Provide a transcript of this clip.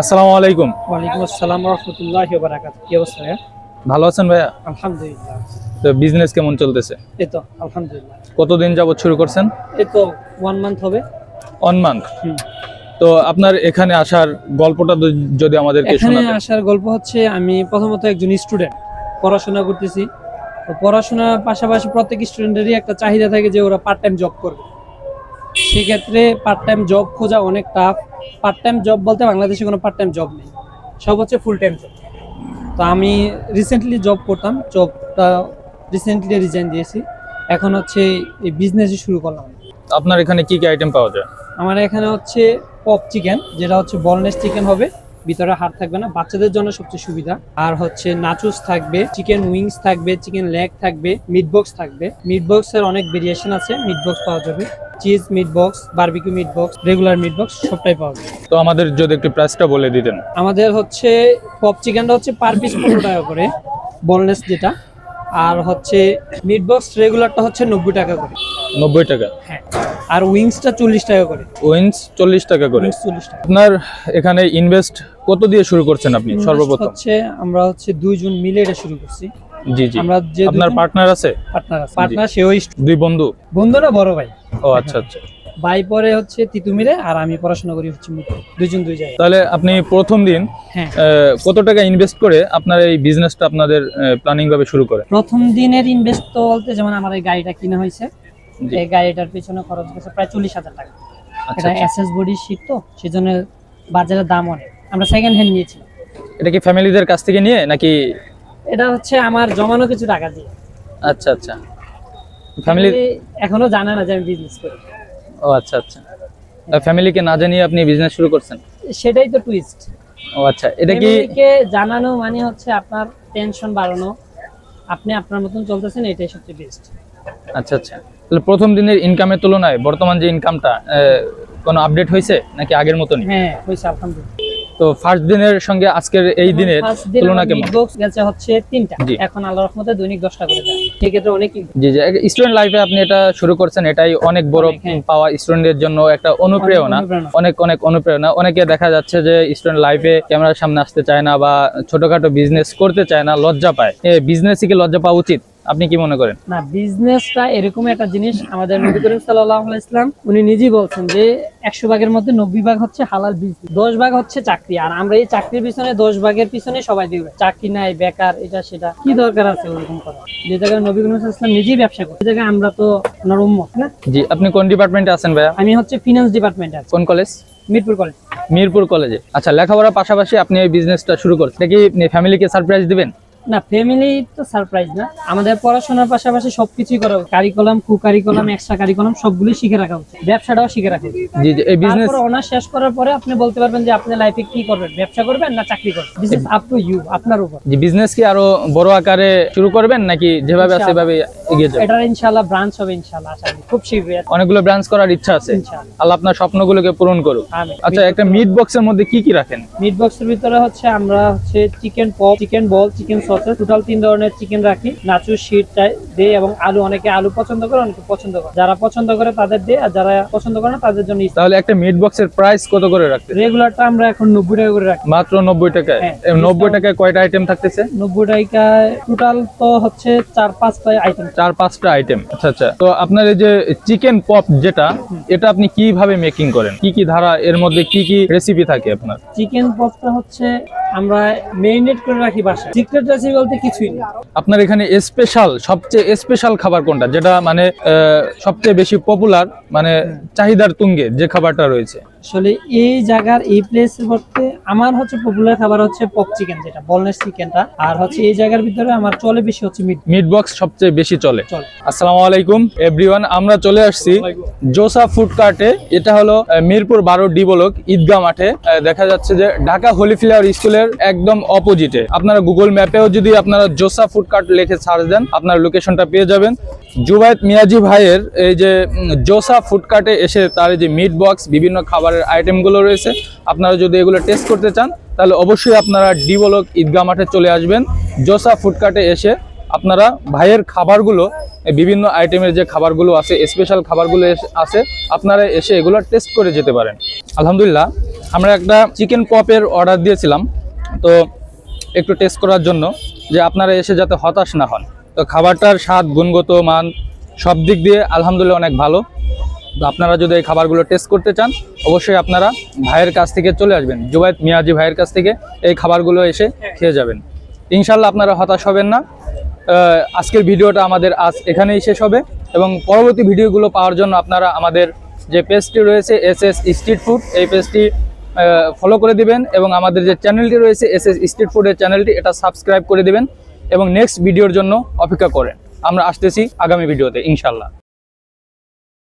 আসসালামু আলাইকুম। ওয়ালাইকুম আসসালাম ওয়া রাহমাতুল্লাহি ওয়া বারাকাতুহু। কি অবস্থা ভাইয়া? ভালো আছেন ভাইয়া? আলহামদুলিল্লাহ। তো বিজনেস কেমন চলতেছে? এই তো আলহামদুলিল্লাহ। কতদিন যাবত শুরু করছেন? এই তো 1 মান্থ হবে। 1 মান্থ। হুম। তো আপনার এখানে আসার গল্পটা যদি আমাদেরকে এখানে শোনাতেন। আসার গল্প হচ্ছে আমি প্রথমত একজন স্টুডেন্ট, পড়াশোনা করতেছি। তো পড়াশোনার পাশাপাশি প্রত্যেক স্টুডেন্টেরই একটা চাহিদা থাকে যে ওরা পার্ট টাইম জব করবে। সেক্ষেত্রে পার্ট টাইম জব খোঁজা অনেক টাফ। পার্ট টাইম জব বলতে বাংলাদেশে কোনো পার্ট টাইম জব নেই, সব হচ্ছে ফুল টাইম জব। তো আমি রিসেন্টলি জব করতাম, জবটা রিসেন্টলি রিজাইন দিয়েছি। এখন হচ্ছে এই বিজনেসই শুরু করলাম। আপনার এখানে কি কি আইটেম পাওয়া যায়? আমার এখানে হচ্ছে পপ চিকেন, যেটা হচ্ছে বনলেস চিকেন হবে, ভিতরে হাড় থাকবে না, বাচ্চাদের জন্য সবচেয়ে সুবিধা। আর হচ্ছে নাচুস থাকবে, চিকেন উইংস থাকবে, চিকেন লেগ থাকবে, মিট বক্স থাকবে। মিট বক্সের অনেক ভেরিয়েশন আছে, মিট বক্স পাওয়া যাবে, cheese meat box, barbecue meat box, regular meat box, সবটাই পাওয়া যাবে। তো আমাদের যদি একটু প্রাইসটা বলে দিতেন। আমাদের হচ্ছে পপ চিকেনটা হচ্ছে পার পিস 15 টাকা করে, বনলেস যেটা। আর হচ্ছে মিট বক্স রেগুলারটা হচ্ছে 90 টাকা করে। 90 টাকা। হ্যাঁ। আর উইংসটা 40 টাকা করে। উইংস 40 টাকা করে। উইংস 40 টাকা। আপনার এখানে ইনভেস্ট কত দিয়ে শুরু করছেন আপনি সর্বপ্রথম? হচ্ছে আমরা হচ্ছে দুইজন মিলে এটা শুরু করছি। জি জি। আমরা যে আপনার পার্টনার আছে? পার্টনার সেও দুই বন্ধু? বন্ধু না, বড় ভাই। ও আচ্ছা আচ্ছা। ভাই পরে হচ্ছে তিতুমিরে, আর আমি পড়াশোনা করি হচ্ছে মিরপুরে। দুইজন দুই জায়গায়। তাহলে আপনি প্রথম দিন হ্যাঁ। কত টাকা ইনভেস্ট করে আপনার এই বিজনেসটা আপনাদের প্ল্যানিং ভাবে শুরু করেন? প্রথম দিনের ইনভেস্ট তো বলতে যেমন আমার এই গাড়িটা কিনা হয়েছে, জি। এই গাড়িটার পিছনে খরচ গেছে প্রায় 40,000 টাকা। আচ্ছা এটা আচ্ছা। এসএস বডি শীট, তো সেজন্য বাজারের দাম অনেক। আমরা সেকেন্ড হ্যান্ড নিয়েছি। এটা কি ফ্যামিলিদের কাছ থেকে নিয়ে নাকি? এটা হচ্ছে আমার জমানো কিছু টাকা দিয়ে। আচ্ছা আচ্ছা। ফ্যামিলি এখনো জানে না যে আমি বিজনেস করি। ও আচ্ছা আচ্ছা। ফ্যামিলিকে না জানিয়ে আপনি বিজনেস শুরু করছেন? সেটাই তো টুইস্ট। ও আচ্ছা। এটা কি ফ্যামিলিকে জানানো মানে হচ্ছে আপনার টেনশন বাড়ানো, আপনি আপনার মতন চলতেছেন, এটাই সবচেয়ে বেস্ট। আচ্ছা আচ্ছা। তাহলে প্রথম দিনের ইনকামের তুলনায় বর্তমান যে ইনকামটা কোনো আপডেট হয়েছে নাকি আগের মতনই? হ্যাঁ, হইছে আলহামদুলিল্লাহ। তো ফার্স্ট দিনের সঙ্গে আজকের এই দিনের তুলনা কেমন? বক্স গেছে হচ্ছে 3টা, জি। এখন আল্লাহর রহমতে দৈনিক 10টা করে দেয়। সেই ক্ষেত্রে অনেক জি জি। স্টুডেন্ট লাইফে আপনি এটা শুরু করছেন, এটাই অনেক বড় হ্যাঁ। পাওয়া, স্টুডেন্টের জন্য একটা অনুপ্রেরণা। অনেক অনেক অনুপ্রেরণা। অনেকে দেখা যাচ্ছে যে স্টুডেন্ট লাইফে ক্যামেরার সামনে আসতে চায় না বা ছোটখাটো বিজনেস করতে চায় না, লজ্জা পায়। বিজনেসে কি লজ্জা পাওয়া উচিত? আপনি কি মনে করেন? না, বিজনেসটা এরকম একটা জিনিস, আমাদের নবী করিম সাল্লাল্লাহু আলাইহি ওয়াসাল্লাম উনি নিজেই বলছেন যে 100 ভাগের মধ্যে 90 ভাগ হচ্ছে হালাল বিজনেস, 10 ভাগ হচ্ছে চাকরি। আর আমরা এই চাকরির পিছনে 10 ভাগের পিছনে সবাই দিবে, চাকরি নাই, বেকার, এটা সেটা, কি দরকার আছে ওরকম করা? যে জায়গায় নবী করিম সাল্লাল্লাহু আলাইহি ওয়াসাল্লাম নিজেই ব্যবসা করে, সেই জায়গায় আমরা তো ওনার উম্মত না। জি। আপনি কোন ডিপার্টমেন্টে আছেন ভাইয়া? আমি হচ্ছে ফিনান্স ডিপার্টমেন্টে আছি। কোন কলেজ? মিরপুর কলেজ। মিরপুর কলেজে। আচ্ছা, লেখাপড়ার পাশাপাশি আপনি এই বিজনেসটা শুরু করছেন, এটা কি ফ্যামিলিকে সারপ্রাইজ দিবেন? না, ফ্যামিলি তো সারপ্রাইজ না, আমাদের পড়াশোনার পাশাপাশি সবকিছুই করা উচিত। কারিকুলাম, কু কারিকুলাম, এক্সট্রা কারিকুলাম সবগুলোই শিখে রাখা উচিত। ব্যবসাটাও শিখে রাখা উচিত। জি জি। এই বিজনেস তারপর অনার্স শেষ করার পরে আপনি বলতে পারবেন যে আপনি লাইফে কি করবেন, ব্যবসা করবেন না চাকরি করবেন। This is up to you, আপনার উপর। যে বিজনেস কি আরো বড় আকারে শুরু করবেন নাকি যেভাবে আছে সেভাবে এগিয়ে যাবেন? এটার ইনশাআল্লাহ ব্রাঞ্চ হবে, ইনশাআল্লাহ আশা করি খুব শীঘ্রই। অনেকগুলো ব্রাঞ্চ করার ইচ্ছা আছে। ইনশাআল্লাহ। আল্লাহ আপনার স্বপ্নগুলোকে পূরণ করুক। আমিন। আচ্ছা, একটা মিট বক্সের মধ্যে কি কি রাখেন? মিট বক্সের ভিতরে হচ্ছে আমরা হচ্ছে চিকেন পপ, চিকেন বল, চিকেন সসেজ, টোটাল 3 ধরনের চিকেন রাখি। নাচু শীট দেই এবং আলু, অনেকে আলু পছন্দ করে, অনেকে পছন্দ করে। যারা পছন্দ করে তাদের দেই, আর যারা পছন্দ করে না তাদের জন্য। তাহলে একটা মিট বক্সের প্রাইস কত করে রাখতে? রেগুলারটা আমরা এখন 90 টাকা করে রাখি। মাত্র 90 টাকায়? হ্যাঁ। 90 টাকায় কয়টা আইটেম থাকতেছে? 90 টাকায় টোটাল তো হচ্ছে 4-5টা আইটেম। 4-5টা আইটেম। আচ্ছা আচ্ছা। তো আপনার এই যে চিকেন পপ যেটা, এটা আপনি কিভাবে মেকিং করেন? কি কি ধারা, এর মধ্যে কি কি রেসিপি থাকে আপনার? চিকেন পপটা হচ্ছে আমরা মেরিনেট করে রাখি বাসায়। সিক্রেট রেসিপি বলতে কিছুই নেই। আপনার এখানে স্পেশাল, সবচেয়ে স্পেশাল খাবার কোনটা, যেটা মানে সবচেয়ে বেশি পপুলার, মানে চাহিদার তুঙ্গে যে খাবারটা রয়েছে? আসলে এই জায়গার এই প্লেসের মধ্যে আমার হচ্ছে পপুলার খাবার হচ্ছে পপ চিকেন, যেটা বলনেস চিকেনটা। আর হচ্ছে এই জায়গার ভিতরে আমার চলে বেশি হচ্ছে মিট বক্স সবচেয়ে বেশি চলে। চলে। আসসালামু আলাইকুম এভরিওয়ান, আমরা চলে আসছি জোসা ফুড কার্টে। এটা হলো মিরপুর 12 ডি ব্লক ঈদগাহ মাঠে। দেখা যাচ্ছে যে ঢাকা হোলি ফ্লাওয়ার স্কুলের একদম অপোজিটে। আপনারা গুগল ম্যাপেও যদি আপনারা জোসা ফুড কার্ট লিখে সার্চ দেন, আপনার লোকেশনটা পেয়ে যাবেন। জুবায়েদ মিয়াজি ভাইয়ের এই যে জোসা ফুড কার্টে এসে তার যে মিট বক্স, বিভিন্ন খাবারের আইটেমগুলো রয়েছে, আপনারা যদি এগুলো টেস্ট করতে চান তাহলে অবশ্যই আপনারা ডি ব্লক ঈদগাহ মাঠে চলে আসবেন। জোসা ফুড কার্টে এসে আপনারা ভাইয়ের খাবারগুলো, বিভিন্ন আইটেমের যে খাবারগুলো আছে, স্পেশাল খাবারগুলো আছে, আপনারা এসে এগুলো টেস্ট করে যেতে পারেন। আলহামদুলিল্লাহ, আমরা একটা চিকেন পপের অর্ডার দিয়েছিলাম, তো একটু টেস্ট করার জন্য, যে আপনারা এসে যাতে হতাশ না হন। তো খাবারটার স্বাদ, গুণগত মান সব দিক দিয়ে আলহামদুলিল্লাহ অনেক ভালো। তো আপনারা যদি এই খাবারগুলো টেস্ট করতে চান, অবশ্যই আপনারা ভাইয়ের কাছ থেকে চলে আসবেন, জুবায়েদ মিয়াজি ভাইয়ের কাছ থেকে এই খাবারগুলো এসে খেয়ে যাবেন। ইনশাল্লাহ আপনারা হতাশ হবেন না। আজকের ভিডিওটা আমাদের আজ এখানেই শেষ হবে, এবং পরবর্তী ভিডিওগুলো পাওয়ার জন্য আপনারা আমাদের যে পেজটি রয়েছে SS স্ট্রিট ফুড, এই পেজটি ফলো করে দিবেন, এবং আমাদের যে চ্যানেলটি রয়েছে SS স্ট্রিট ফুডের চ্যানেলটি, এটা সাবস্ক্রাইব করে দিবেন, এবং নেক্সট ভিডিওর জন্য অপেক্ষা করেন। আমরা আসতেছি আগামী ভিডিওতে ইনশাল্লাহ।